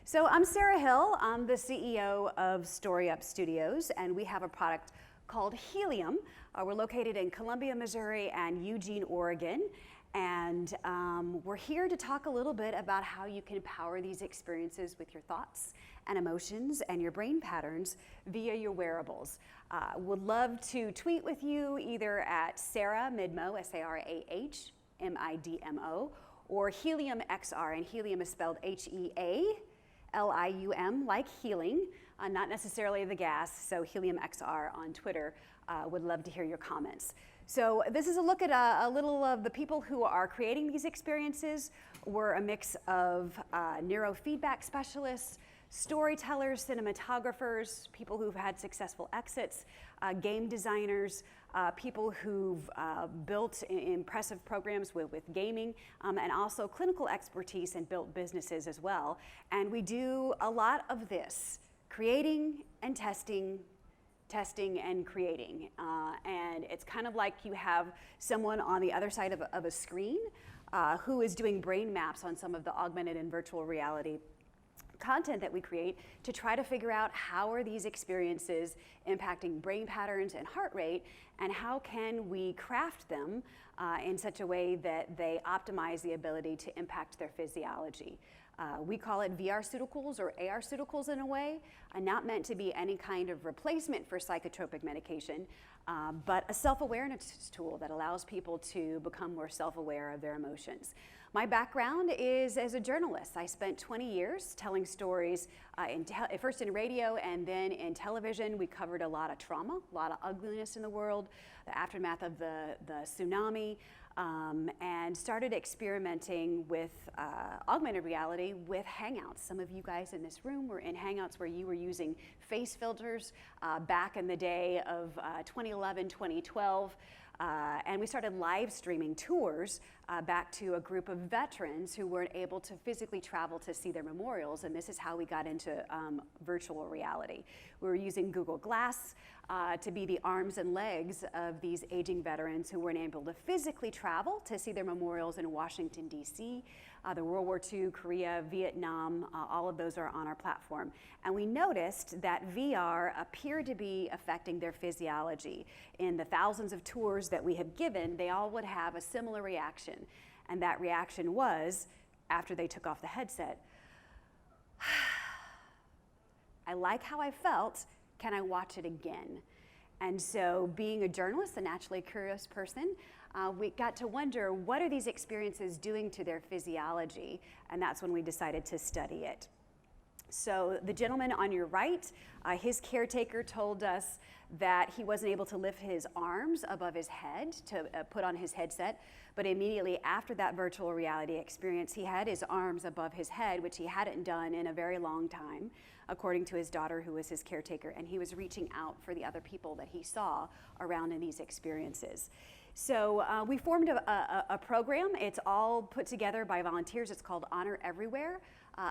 So I'm Sarah Hill. I'm the CEO of StoryUP Studios, and we have a product called Healium. We're located in Columbia, Missouri and Eugene, Oregon. And we're here to talk a little bit about how you can power these experiences with your thoughts and emotions and your brain patterns via your wearables. Would love to tweet with you either at Sarah Midmo, S-A-R-A-H, M-I-D-M-O, or Healium XR, and Healium is spelled H-E-A-L-I-U-M, like healing, not necessarily the gas, so Healium XR on Twitter. Would love to hear your comments. So this is a look at a little of the people who are creating these experiences. We're a mix of neurofeedback specialists, storytellers, cinematographers, people who've had successful exits, game designers, people who've built impressive programs with gaming, and also clinical expertise and built businesses as well. And we do a lot of this, creating and testing and creating. And it's kind of like you have someone on the other side of a screen who is doing brain maps on some of the augmented and virtual reality content that we create to try to figure out how are these experiences impacting brain patterns and heart rate, and how can we craft them in such a way that they optimize the ability to impact their physiology. We call it VR-ceuticals or AR-ceuticals in a way, not meant to be any kind of replacement for psychotropic medication, but a self-awareness tool that allows people to become more self-aware of their emotions. My background is as a journalist. I spent 20 years telling stories, first in radio and then in television. We covered a lot of trauma, a lot of ugliness in the world, the aftermath of the tsunami, and started experimenting with augmented reality with Hangouts. Some of you guys in this room were in Hangouts where you were using face filters back in the day of 2011, 2012. And we started live streaming tours back to a group of veterans who weren't able to physically travel to see their memorials, and this is how we got into virtual reality. We were using Google Glass to be the arms and legs of these aging veterans who weren't able to physically travel to see their memorials in Washington, D.C., the World War II, Korea, Vietnam, all of those are on our platform. And we noticed that VR appeared to be affecting their physiology. In the thousands of tours that we have given, they all would have a similar reaction. And that reaction was, after they took off the headset, I like how I felt, can I watch it again? And so being a journalist, a naturally curious person, we got to wonder, what are these experiences doing to their physiology? And that's when we decided to study it. So the gentleman on your right, his caretaker told us that he wasn't able to lift his arms above his head to put on his headset, but immediately after that virtual reality experience, he had his arms above his head, which he hadn't done in a very long time, according to his daughter, who was his caretaker, and he was reaching out for the other people that he saw around in these experiences. So we formed a program. It's all put together by volunteers. It's called Honor Everywhere.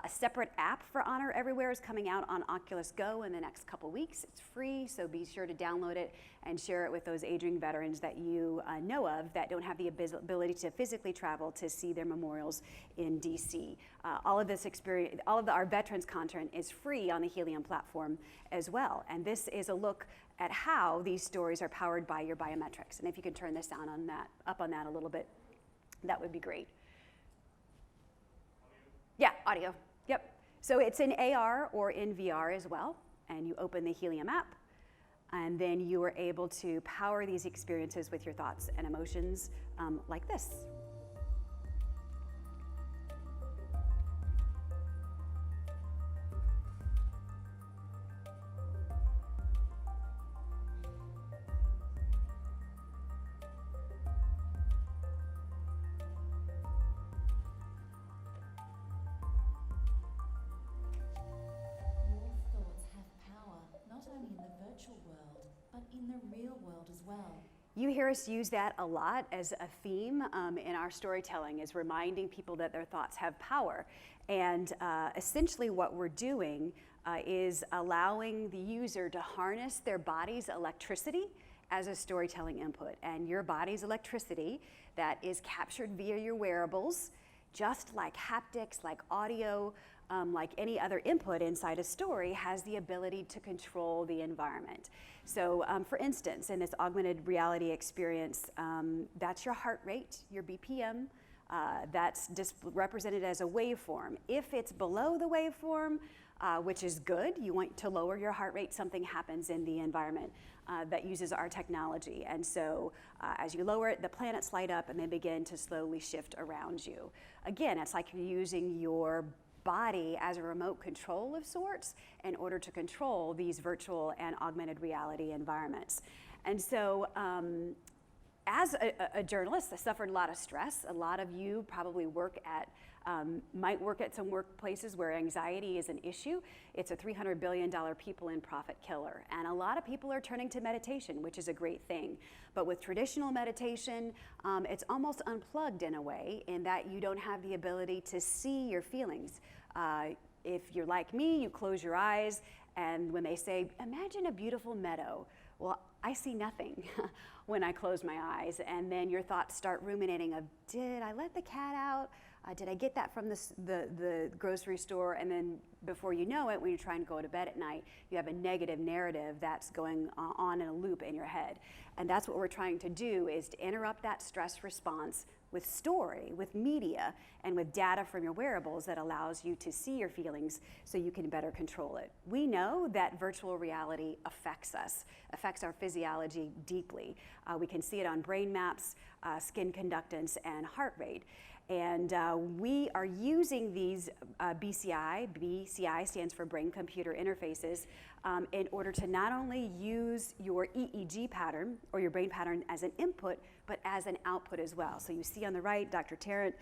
A separate app for Honor Everywhere is coming out on Oculus Go in the next couple weeks. It's free, so be sure to download it and share it with those aging veterans that you know of that don't have the ability to physically travel to see their memorials in DC. All of this experience, our veterans content is free on the Healium platform as well. And this is a look at how these stories are powered by your biometrics. And if you could turn this down on that, up on that a little bit, that would be great. Yeah, audio, yep. So it's in AR or in VR as well, and you open the Healium app, and then you are able to power these experiences with your thoughts and emotions like this. In the real world as well. You hear us use that a lot as a theme in our storytelling, is reminding people that their thoughts have power. And essentially what we're doing is allowing the user to harness their body's electricity as a storytelling input. And your body's electricity that is captured via your wearables, just like haptics, like audio, like any other input inside a story, has the ability to control the environment. So for instance, in this augmented reality experience, that's your heart rate, your BPM. That's represented as a waveform. If it's below the waveform, which is good, you want to lower your heart rate, something happens in the environment that uses our technology. And so as you lower it, the planets light up and they begin to slowly shift around you. Again, it's like you're using your body as a remote control of sorts in order to control these virtual and augmented reality environments. And so as a journalist, I suffered a lot of stress. A lot of you probably might work at some workplaces where anxiety is an issue. It's a $300 billion people in profit killer. And a lot of people are turning to meditation, which is a great thing. But with traditional meditation, it's almost unplugged in a way, in that you don't have the ability to see your feelings. If you're like me, you close your eyes, and when they say, imagine a beautiful meadow, well, I see nothing when I close my eyes, and then your thoughts start ruminating of, did I let the cat out? Did I get that from the grocery store? And then before you know it, when you're trying to go to bed at night, you have a negative narrative that's going on in a loop in your head. And that's what we're trying to do, is to interrupt that stress response with story, with media, and with data from your wearables that allows you to see your feelings so you can better control it. We know that virtual reality affects us, affects our physiology deeply. We can see it on brain maps, skin conductance, and heart rate. And we are using these BCI stands for brain-computer interfaces, in order to not only use your EEG pattern or your brain pattern as an input, but as an output as well. So you see on the right, Dr. Tarrant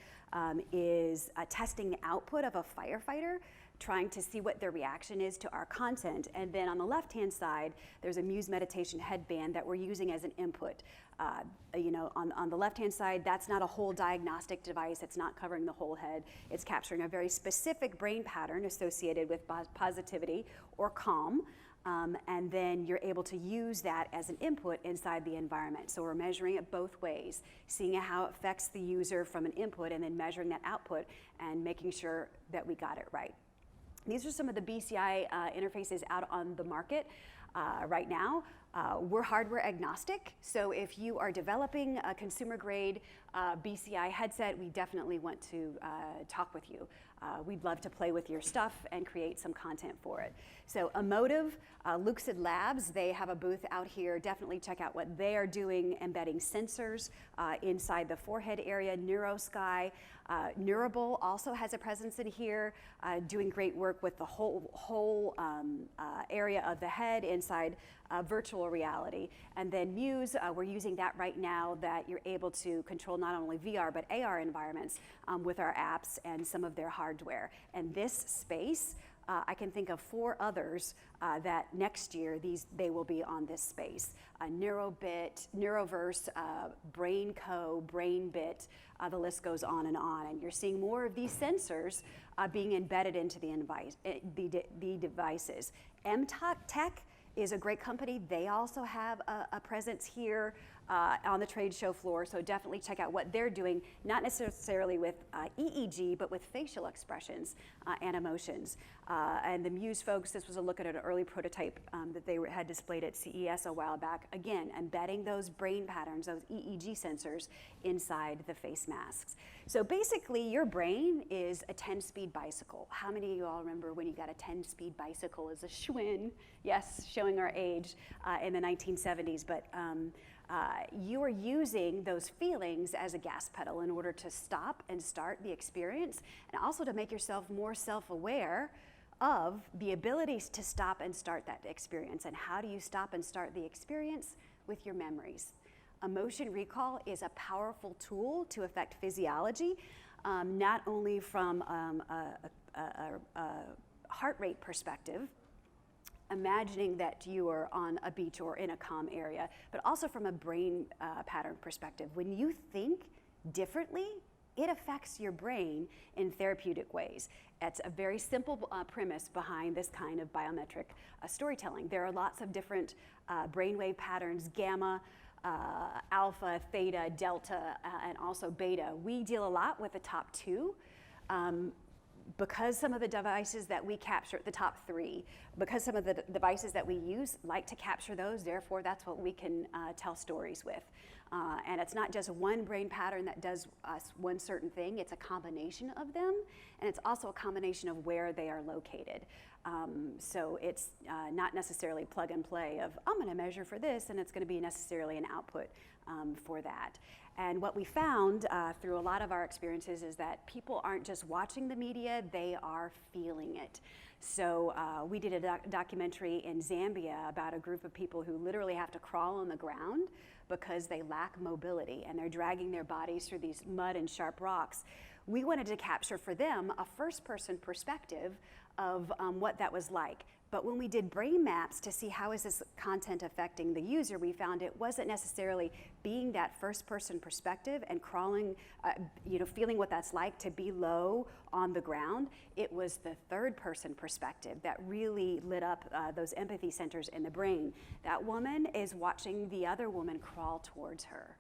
is testing the output of a firefighter, trying to see what their reaction is to our content. And then on the left-hand side, there's a Muse meditation headband that we're using as an input. On the left-hand side, that's not a whole diagnostic device. It's not covering the whole head. It's capturing a very specific brain pattern associated with positivity or calm. And then you're able to use that as an input inside the environment. So we're measuring it both ways, seeing how it affects the user from an input, and then measuring that output and making sure that we got it right. These are some of the BCI interfaces out on the market right now. We're hardware agnostic, so if you are developing a consumer grade BCI headset, we definitely want to talk with you. We'd love to play with your stuff and create some content for it. So Emotive, Lucid Labs, they have a booth out here. Definitely check out what they are doing, embedding sensors inside the forehead area. NeuroSky, Neurable also has a presence in here, doing great work with the whole area of the head inside virtual reality. And then Muse, we're using that right now, that you're able to control not only VR but AR environments with our apps and some of their hardware. And this space, I can think of 4 others that next year they will be on this space. Neurobit, Neuroverse, BrainCo, BrainBit, the list goes on. And you're seeing more of these sensors being embedded into the devices. Tech is a great company. They also have a presence here on the trade show floor, so definitely check out what they're doing, not necessarily with EEG, but with facial expressions and emotions. And the Muse folks, this was a look at an early prototype that they had displayed at CES a while back. Again, embedding those brain patterns, those EEG sensors inside the face masks. So basically, your brain is a 10-speed bicycle. How many of you all remember when you got a 10-speed bicycle as a Schwinn? Yes, showing our age in the 1970s, but you are using those feelings as a gas pedal in order to stop and start the experience, and also to make yourself more self-aware of the abilities to stop and start that experience. And how do you stop and start the experience? With your memories. Emotion recall is a powerful tool to affect physiology, not only from a heart rate perspective, imagining that you are on a beach or in a calm area, but also from a brain pattern perspective. When you think differently, it affects your brain in therapeutic ways. It's a very simple premise behind this kind of biometric storytelling. There are lots of different brainwave patterns, gamma, alpha, theta, delta, and also beta. We deal a lot with the top 2. Because some of the devices that we capture, the top 3, because some of the devices that we use like to capture those, therefore that's what we can tell stories with. And it's not just one brain pattern that does one certain thing, it's a combination of them, and it's also a combination of where they are located. So it's not necessarily plug and play of, I'm gonna measure for this, and it's gonna be necessarily an output for that. And what we found through a lot of our experiences is that people aren't just watching the media, they are feeling it. So we did a documentary in Zambia about a group of people who literally have to crawl on the ground because they lack mobility and they're dragging their bodies through these mud and sharp rocks. We wanted to capture for them a first-person perspective of what that was like. But when we did brain maps to see how is this content affecting the user, we found it wasn't necessarily being that first-person perspective and crawling, feeling what that's like to be low on the ground. It was the third-person perspective that really lit up those empathy centers in the brain. That woman is watching the other woman crawl towards her.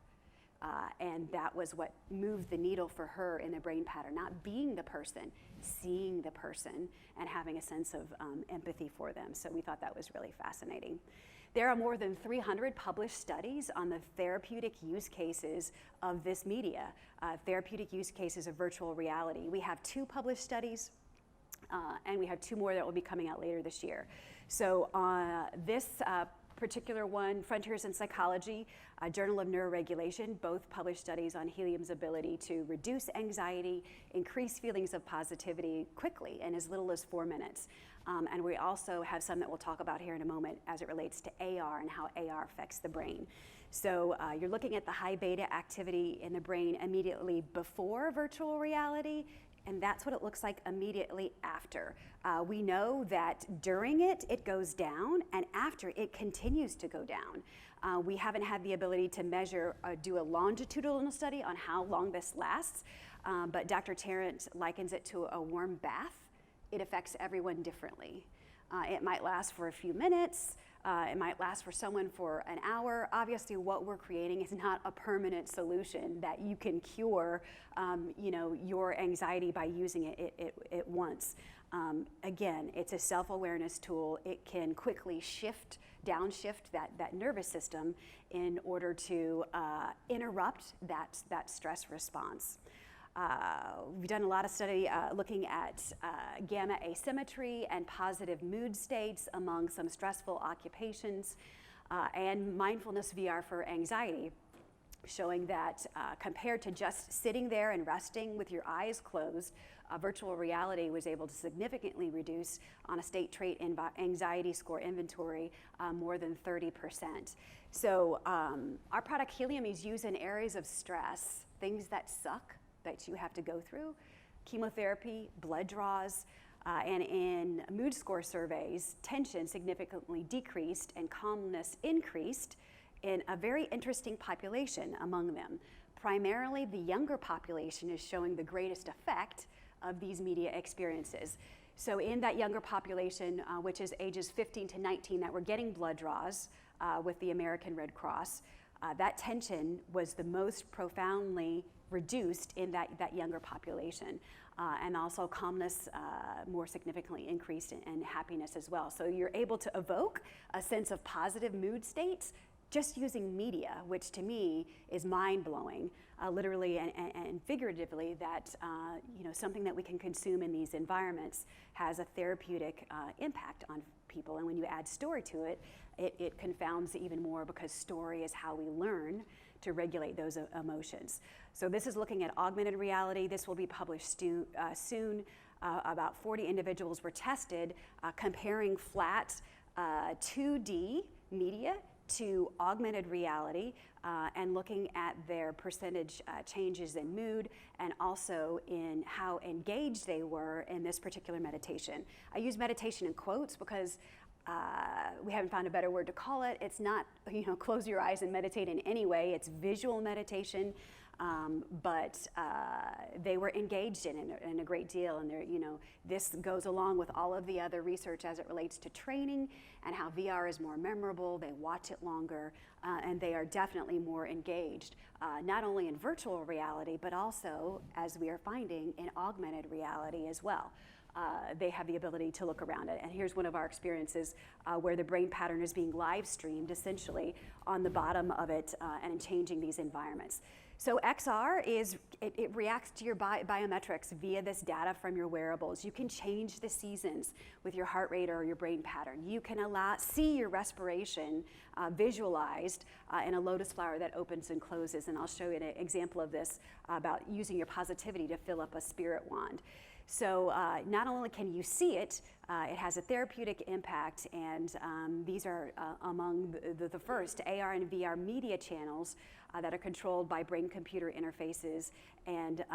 And that was what moved the needle for her in the brain pattern, not being the person, seeing the person and having a sense of empathy for them. So we thought that was really fascinating. There are more than 300 published studies on the therapeutic use cases of this media, therapeutic use cases of virtual reality. We have 2 published studies, and we have 2 more that will be coming out later this year. So this particular one, Frontiers in Psychology, Journal of Neuroregulation, both published studies on Healium's ability to reduce anxiety, increase feelings of positivity quickly in as little as 4 minutes. And we also have some that we'll talk about here in a moment as it relates to AR and how AR affects the brain. So you're looking at the high beta activity in the brain immediately before virtual reality, and that's what it looks like immediately after. We know that during it, it goes down, and after it continues to go down. We haven't had the ability to measure, do a longitudinal study on how long this lasts, but Dr. Tarrant likens it to a warm bath. It affects everyone differently. It might last for a few minutes, it might last for someone for an hour. Obviously, what we're creating is not a permanent solution that you can cure, your anxiety by using it once. Again, it's a self-awareness tool. It can quickly downshift that nervous system in order to interrupt that stress response. We've done a lot of study looking at gamma asymmetry and positive mood states among some stressful occupations and mindfulness VR for anxiety, showing that compared to just sitting there and resting with your eyes closed, virtual reality was able to significantly reduce on a state trait anxiety score inventory more than 30%. So our product Healium is used in areas of stress, things that suck, that you have to go through, chemotherapy, blood draws, and in mood score surveys, tension significantly decreased and calmness increased in a very interesting population among them. Primarily, the younger population is showing the greatest effect of these media experiences. So in that younger population, which is ages 15 to 19 that were getting blood draws with the American Red Cross, that tension was the most profoundly reduced in that younger population. And also calmness more significantly increased and happiness as well. So you're able to evoke a sense of positive mood states just using media, which to me is mind-blowing, literally and figuratively, that something that we can consume in these environments has a therapeutic impact on people. And when you add story to it, it confounds even more, because story is how we learn to regulate those emotions. So this is looking at augmented reality. This will be published soon. About 40 individuals were tested comparing flat 2D media to augmented reality and looking at their percentage changes in mood and also in how engaged they were in this particular meditation. I use meditation in quotes because we haven't found a better word to call it. It's not, close your eyes and meditate in any way. It's visual meditation. but they were engaged in a great deal, and this goes along with all of the other research as it relates to training and how VR is more memorable. They watch it longer, and they are definitely more engaged, not only in virtual reality, but also, as we are finding, in augmented reality as well. They have the ability to look around it. And here's one of our experiences where the brain pattern is being live streamed essentially on the bottom of it and changing these environments. So XR it reacts to your biometrics via this data from your wearables. You can change the seasons with your heart rate or your brain pattern. You can see your respiration visualized in a lotus flower that opens and closes. And I'll show you an example of this about using your positivity to fill up a spirit wand. So not only can you see it, it has a therapeutic impact, and these are among the first AR and VR media channels that are controlled by brain-computer interfaces and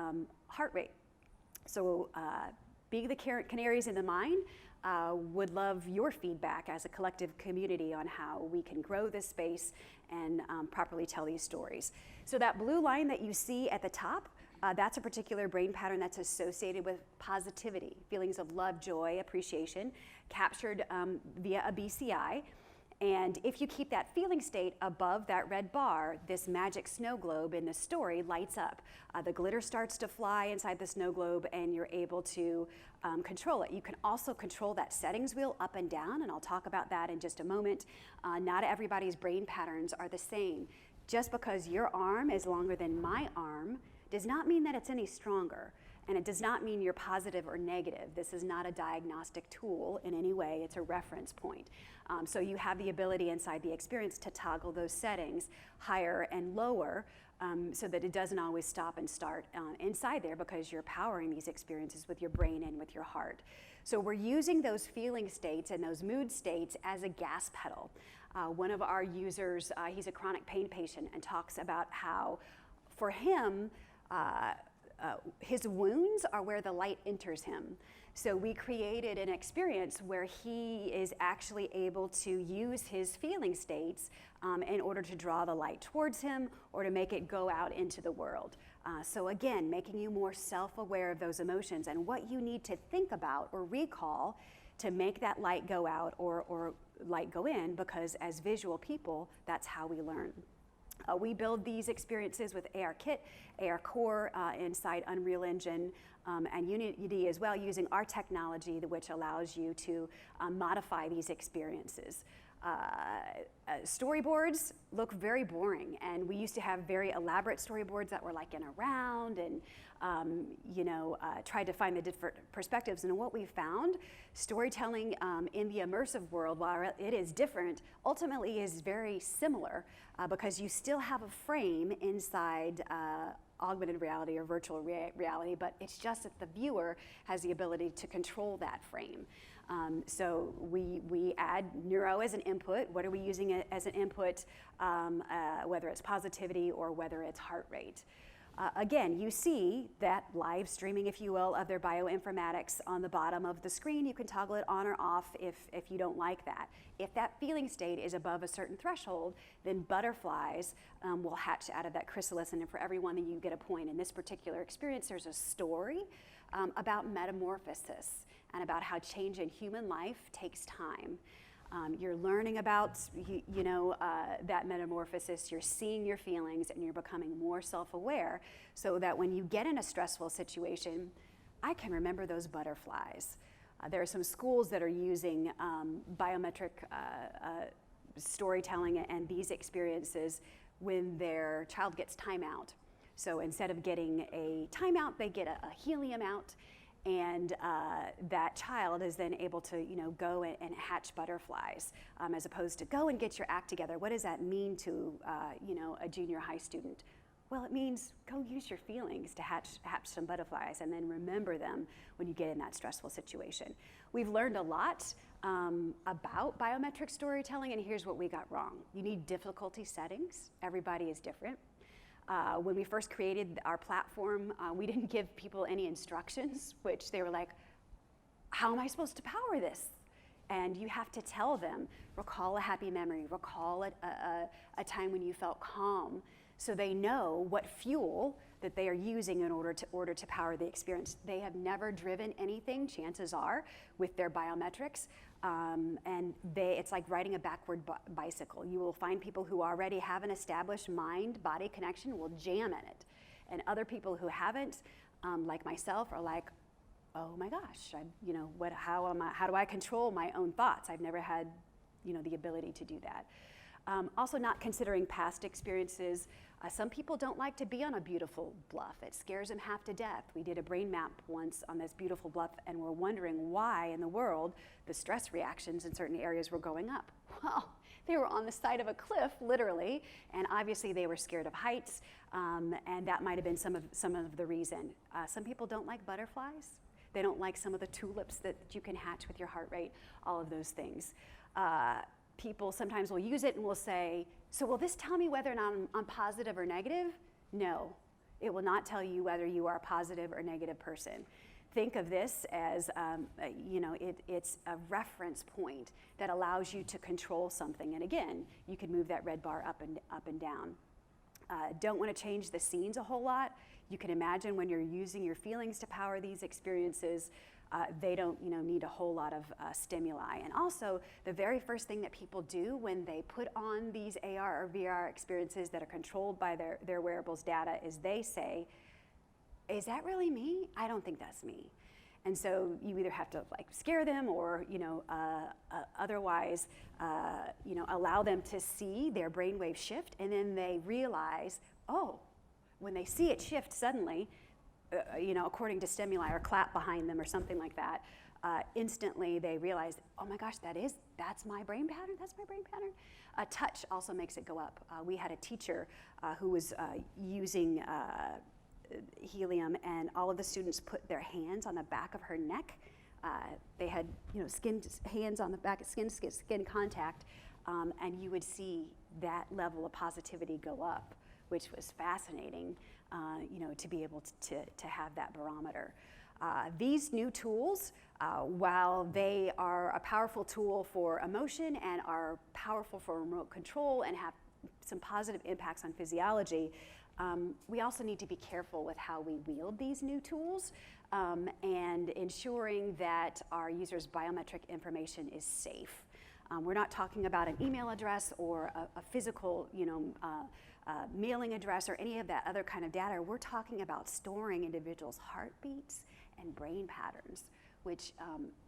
heart rate. So being the canaries in the mine, would love your feedback as a collective community on how we can grow this space and properly tell these stories. So that blue line that you see at the top, that's a particular brain pattern that's associated with positivity, feelings of love, joy, appreciation, captured via a BCI. And if you keep that feeling state above that red bar, this magic snow globe in the story lights up. The glitter starts to fly inside the snow globe, and you're able to control it. You can also control that settings wheel up and down, and I'll talk about that in just a moment. Not everybody's brain patterns are the same. Just because your arm is longer than my arm does not mean that it's any stronger, and it does not mean you're positive or negative. This is not a diagnostic tool in any way, it's a reference point. So you have the ability inside the experience to toggle those settings higher and lower so that it doesn't always stop and start inside there, because you're powering these experiences with your brain and with your heart. So we're using those feeling states and those mood states as a gas pedal. One of our users, he's a chronic pain patient, and talks about how for him, his wounds are where the light enters him. So we created an experience where he is actually able to use his feeling states in order to draw the light towards him or to make it go out into the world. So again, making you more self-aware of those emotions and what you need to think about or recall to make that light go out or light go in, because as visual people, that's how we learn. We build these experiences with AR Kit, AR Core inside Unreal Engine and Unity as well, using our technology, which allows you to modify these experiences. Storyboards look very boring, and we used to have very elaborate storyboards that were like in a round and tried to find the different perspectives. And what we found, storytelling in the immersive world, while it is different, ultimately is very similar because you still have a frame inside augmented reality or virtual reality, but it's just that the viewer has the ability to control that frame. So we add neuro as an input. What are we using it as an input, whether it's positivity or whether it's heart rate? Again, you see that live streaming, if you will, of their bioinformatics on the bottom of the screen. You can toggle it on or off if you don't like that. If that feeling state is above a certain threshold, then butterflies will hatch out of that chrysalis, and for every one that you get a point. In this particular experience, there's a story about metamorphosis and about how change in human life takes time. You're learning about that metamorphosis, you're seeing your feelings, and you're becoming more self-aware so that when you get in a stressful situation, I can remember those butterflies. There are some schools that are using biometric storytelling and these experiences when their child gets timeout. So instead of getting a timeout, they get a Healium out, and that child is then able to go and hatch butterflies as opposed to go and get your act together. What does that mean to a junior high student? Well, it means go use your feelings to hatch some butterflies and then remember them when you get in that stressful situation. We've learned a lot about biometric storytelling, and here's what we got wrong. You need difficulty settings. Everybody is different. When we first created our platform, we didn't give people any instructions, which they were like, how am I supposed to power this? And you have to tell them, recall a happy memory, recall a time when you felt calm. So they know what fuel that they are using in order to power the experience. They have never driven anything, chances are, with their biometrics. And it's like riding a backward bicycle. You will find people who already have an established mind-body connection will jam in it. And other people who haven't, like myself, are like, oh my gosh, how do I control my own thoughts? I've never had, the ability to do that. Also not considering past experiences. Some people don't like to be on a beautiful bluff. It scares them half to death. We did a brain map once on this beautiful bluff and we're wondering why in the world the stress reactions in certain areas were going up. Well, they were on the side of a cliff, literally, and obviously they were scared of heights, and that might have been some of the reason. Some people don't like butterflies. They don't like some of the tulips that you can hatch with your heart rate, all of those things. People sometimes will use it and will say, so will this tell me whether or not I'm positive or negative? No, it will not tell you whether you are a positive or negative person. Think of this as, it's a reference point that allows you to control something. And again, you can move that red bar up and down. Don't want to change the scenes a whole lot. You can imagine when you're using your feelings to power these experiences, they don't need a whole lot of stimuli. And also, the very first thing that people do when they put on these AR or VR experiences that are controlled by their wearables data is they say, is that really me? I don't think that's me. And so you either have to scare them or otherwise allow them to see their brainwave shift, and then they realize, oh, when they see it shift suddenly, according to stimuli or clap behind them or something like that, instantly they realize, oh my gosh, that's my brain pattern, that's my brain pattern. Touch also makes it go up. We had a teacher who was using Healium, and all of the students put their hands on the back of her neck. They had hands on the back, skin contact, and you would see that level of positivity go up, which was fascinating, to be able to have that barometer. These new tools, while they are a powerful tool for emotion and are powerful for remote control and have some positive impacts on physiology, we also need to be careful with how we wield these new tools and ensuring that our users' biometric information is safe. We're not talking about an email address or a physical, mailing address or any of that other kind of data. We're talking about storing individuals' heartbeats and brain patterns, which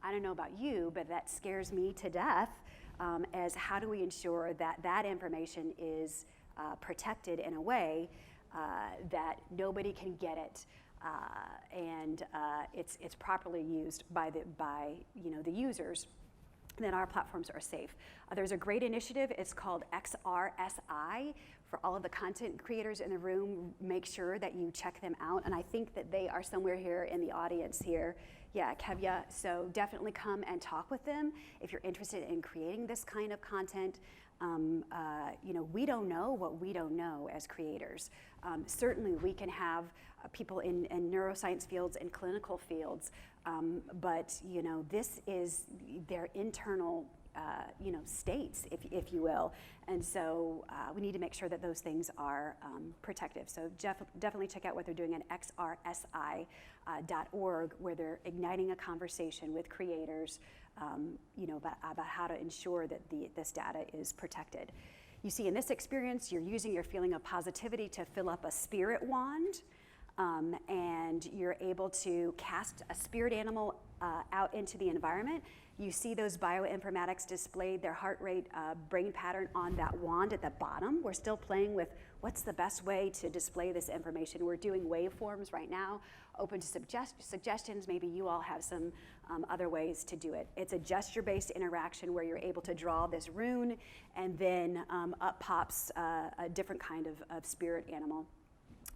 I don't know about you, but that scares me to death, as how do we ensure that that information is protected in a way that nobody can get it, and it's properly used by the users, that our platforms are safe. There's a great initiative, it's called XRSI. For all of the content creators in the room, make sure that you check them out, and I think that they are somewhere here in the audience here. Yeah, Kevya, so definitely come and talk with them if you're interested in creating this kind of content. We don't know what we don't know as creators. Certainly we can have people in neuroscience fields and clinical fields, but this is their internal states, if you will, and so we need to make sure that those things are protective. So definitely check out what they're doing at xrsi.org, where they're igniting a conversation with creators about how to ensure that this data is protected. You see, in this experience, you're using your feeling of positivity to fill up a spirit wand, and you're able to cast a spirit animal out into the environment. You see those bioinformatics displayed, their heart rate, brain pattern on that wand at the bottom. We're still playing with what's the best way to display this information. We're doing waveforms right now, open to suggestions. Maybe you all have some other ways to do it. It's a gesture-based interaction where you're able to draw this rune, and then up pops a different kind of spirit animal.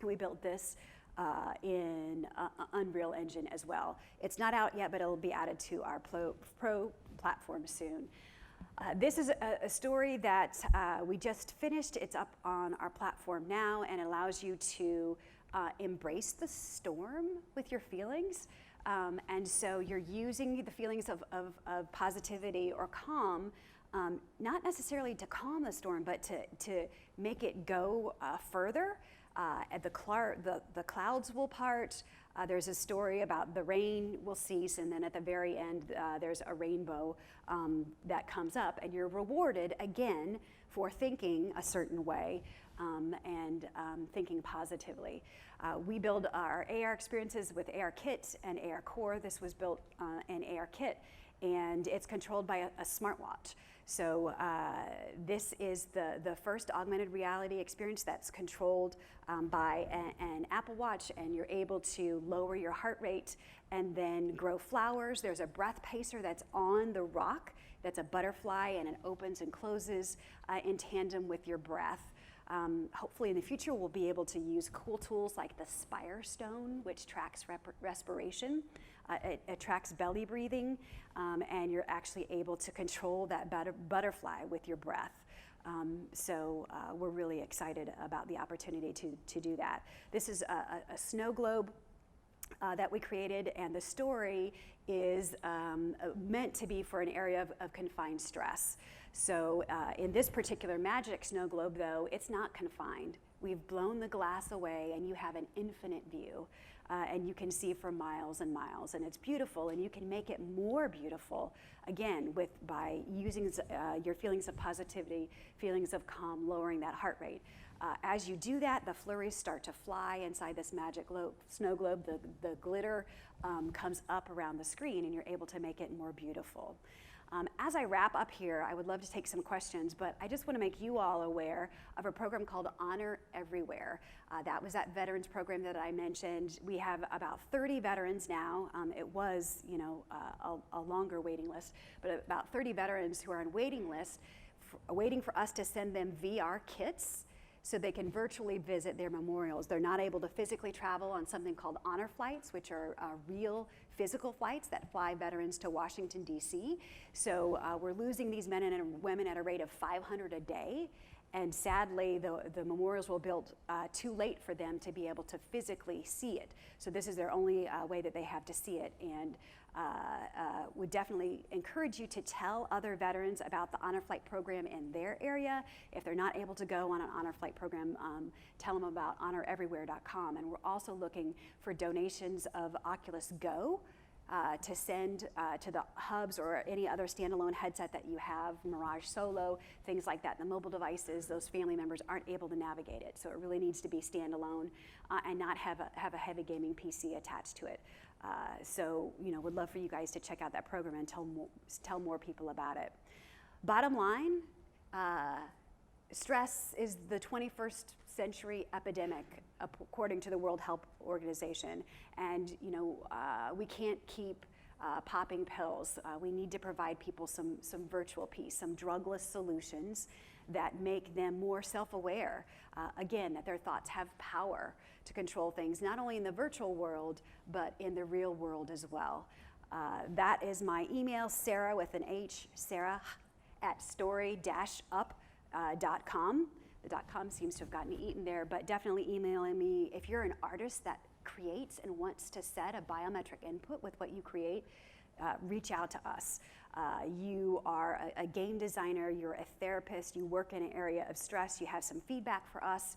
We built this in Unreal Engine as well. It's not out yet, but it'll be added to our Pro platform soon. This is a story that we just finished. It's up on our platform now, and it allows you to embrace the storm with your feelings. And so you're using the feelings of positivity or calm not necessarily to calm the storm, but to make it go further. The clouds will part. There's a story about the rain will cease, and then at the very end, there's a rainbow that comes up, and you're rewarded again for thinking a certain way and thinking positively. We build our AR experiences with AR Kit and AR Core. This was built in AR Kit, and it's controlled by a smartwatch. So this is the first augmented reality experience that's controlled by an Apple Watch, and you're able to lower your heart rate and then grow flowers. There's a breath pacer that's on the rock that's a butterfly, and it opens and closes in tandem with your breath. Hopefully in the future we'll be able to use cool tools like the Spire Stone, which tracks respiration. It tracks belly breathing, and you're actually able to control that butterfly with your breath. So we're really excited about the opportunity to do that. This is a snow globe that we created, and the story is meant to be for an area of confined stress. So in this particular magic snow globe, though, it's not confined. We've blown the glass away, and you have an infinite view, and you can see for miles and miles, and it's beautiful, and you can make it more beautiful, again, by using your feelings of positivity, feelings of calm, lowering that heart rate. As you do that, the flurries start to fly inside this magic snow globe. The glitter comes up around the screen, and you're able to make it more beautiful. As I wrap up here, I would love to take some questions, but I just want to make you all aware of a program called Honor Everywhere. That was that veterans program that I mentioned. We have about 30 veterans now. It was, a longer waiting list, but about 30 veterans who are on waiting list, waiting for us to send them VR kits so they can virtually visit their memorials. They're not able to physically travel on something called honor flights, which are real physical flights that fly veterans to Washington, D.C. So we're losing these men and women at a rate of 500 a day. And sadly, the memorials were built too late for them to be able to physically see it. So this is their only way that they have to see it. And would definitely encourage you to tell other veterans about the Honor Flight program in their area. If they're not able to go on an Honor Flight program, tell them about honoreverywhere.com. And we're also looking for donations of Oculus Go to send to the hubs or any other standalone headset that you have, Mirage Solo, things like that. The mobile devices, those family members aren't able to navigate it. So it really needs to be standalone and not have a heavy gaming PC attached to it. So, would love for you guys to check out that program and tell more people about it. Bottom line, stress is the 21st century epidemic, according to the World Health Organization. And, we can't keep popping pills. We need to provide people some virtual peace, some drugless solutions that make them more self-aware. Again, that their thoughts have power to control things, not only in the virtual world, but in the real world as well. That is my email, Sarah with an H, Sarah at story-up.com. The .com seems to have gotten eaten there, but definitely emailing me. If you're an artist that creates and wants to set a biometric input with what you create, reach out to us. You are a game designer, you're a therapist, you work in an area of stress, you have some feedback for us.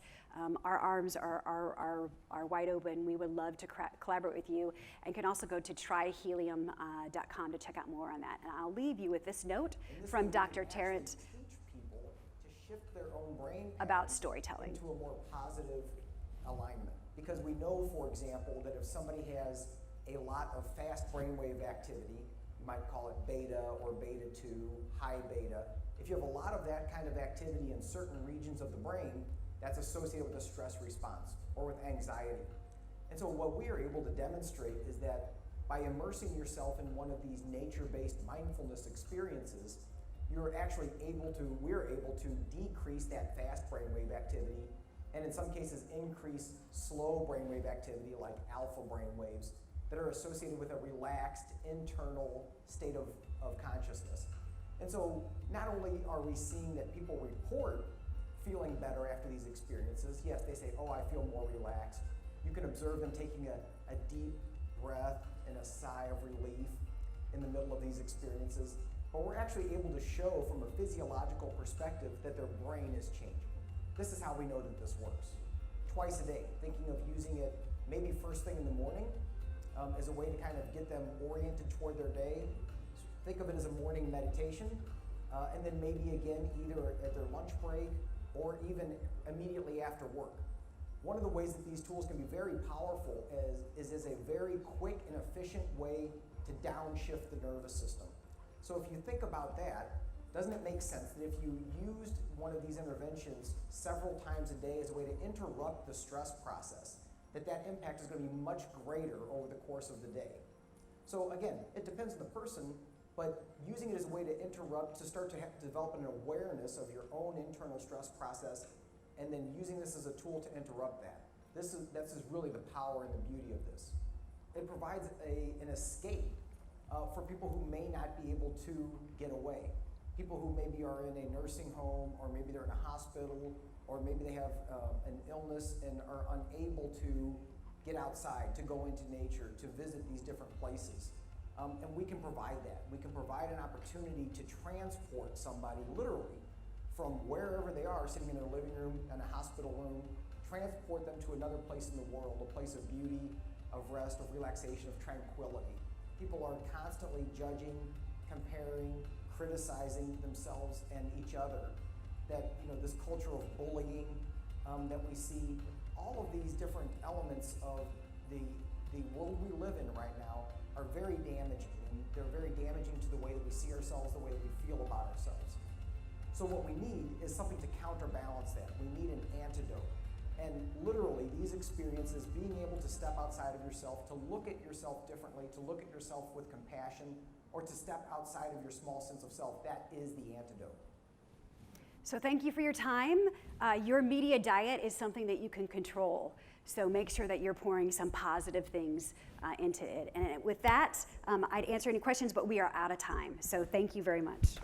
Our arms are wide open. We would love to collaborate with you, and can also go to tryhealium.com to check out more on that. And I'll leave you with this note from Dr. Tarrant shift their own brain about storytelling into a more positive alignment. Because we know, for example, that if somebody has a lot of fast brainwave activity, you might call it beta or beta 2, high beta. If you have a lot of that kind of activity in certain regions of the brain, that's associated with a stress response or with anxiety. And so what we are able to demonstrate is that by immersing yourself in one of these nature-based mindfulness experiences, we're able to decrease that fast brainwave activity, and in some cases increase slow brainwave activity like alpha brainwaves that are associated with a relaxed internal state of consciousness. And so not only are we seeing that people report feeling better after these experiences, yes, they say, oh, I feel more relaxed. You can observe them taking a deep breath and a sigh of relief in the middle of these experiences. but we're actually able to show from a physiological perspective that their brain is changing. This is how we know that this works. Twice a day, thinking of using it maybe first thing in the morning as a way to kind of get them oriented toward their day. Think of it as a morning meditation, and then maybe again either at their lunch break or even immediately after work. One of the ways that these tools can be very powerful is as a very quick and efficient way to downshift the nervous system. So if you think about that, doesn't it make sense that if you used one of these interventions several times a day as a way to interrupt the stress process, that impact is going to be much greater over the course of the day? So again, it depends on the person, but using it as a way to interrupt, to start to develop an awareness of your own internal stress process, and then using this as a tool to interrupt that. This is really the power and the beauty of this. It provides an escape for people who may not be able to get away. People who maybe are in a nursing home, or maybe they're in a hospital, or maybe they have an illness and are unable to get outside, to go into nature, to visit these different places. And we can provide that. We can provide an opportunity to transport somebody literally from wherever they are, sitting in their living room, in a hospital room, transport them to another place in the world, a place of beauty, of rest, of relaxation, of tranquility. People are constantly judging, comparing, criticizing themselves and each other. That, this culture of bullying that we see, all of these different elements of the world we live in right now are very damaging, and they're very damaging to the way that we see ourselves, the way that we feel about ourselves. So what we need is something to counterbalance that. We need an antidote. And literally, these experiences, being able to step outside of yourself, to look at yourself differently, to look at yourself with compassion, or to step outside of your small sense of self, that is the antidote. So thank you for your time. Your media diet is something that you can control. So make sure that you're pouring some positive things into it. And with that, I'd answer any questions, but we are out of time. So thank you very much.